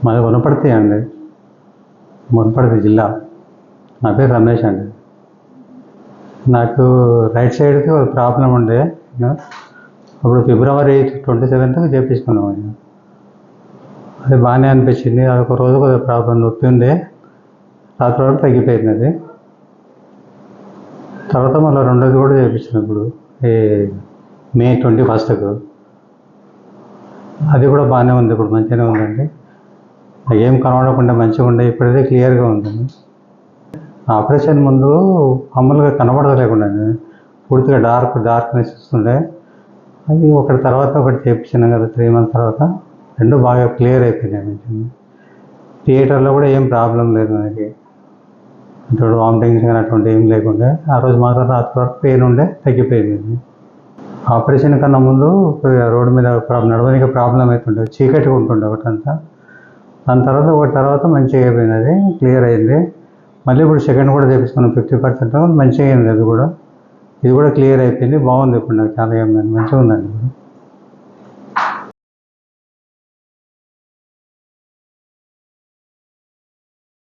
మాది వనపర్తి అండి. వనపర్తి జిల్లా. నా పేరు రమేష్ అండి. నాకు రైట్ సైడ్కి ఒక ప్రాబ్లం ఉండే. అప్పుడు ఫిబ్రవరి 27th చేయించుకున్నాం. అది బాగానే అనిపించింది. అది ఒక రోజు కొద్దిగా ప్రాబ్లం నొప్పి ఉండే, రాత్రి వరకు తగ్గిపోయింది అది. తర్వాత మళ్ళీ రెండోది కూడా చేయించినాం ఇప్పుడు ఈ మే 21st. అది కూడా బాగానే ఉంది, ఇప్పుడు మంచిగానే ఉందండి. ఏం కనబడకుండా మంచిగా ఉండే, ఇప్పుడైతే క్లియర్గా ఉందండి. ఆపరేషన్ ముందు మామూలుగా కనబడలేకుండా పూర్తిగా డార్క్నెస్ వస్తుండే. అది ఒకటి తర్వాత ఒకటి చేయించినాం కదా 3 months తర్వాత రెండు బాగా క్లియర్ అయిపోయినాయి. థియేటర్లో కూడా ఏం ప్రాబ్లం లేదు మనకి. అటువంటి వామిటింగ్స్ కానీ అటువంటి ఏం లేకుండా. ఆ రోజు మాత్రం రాత్రి వరకు పెయిన్ ఉండే, తగ్గిపోయింది. ఆపరేషన్ కన్నా ముందు రోడ్డు మీద నడవడానికి ప్రాబ్లం అవుతుండే, చీకటిగా ఉంటుండే ఒకటంతా. దాని తర్వాత మంచిగా అయిపోయింది, అది క్లియర్ అయింది. మళ్ళీ ఇప్పుడు సెకండ్ కూడా చేయించుకున్నాం 50% మంచిగా అయింది. అది కూడా ఇది కూడా క్లియర్ అయిపోయింది, బాగుంది. ఇప్పుడు నాకు చాలా మంచిగా ఉందండి.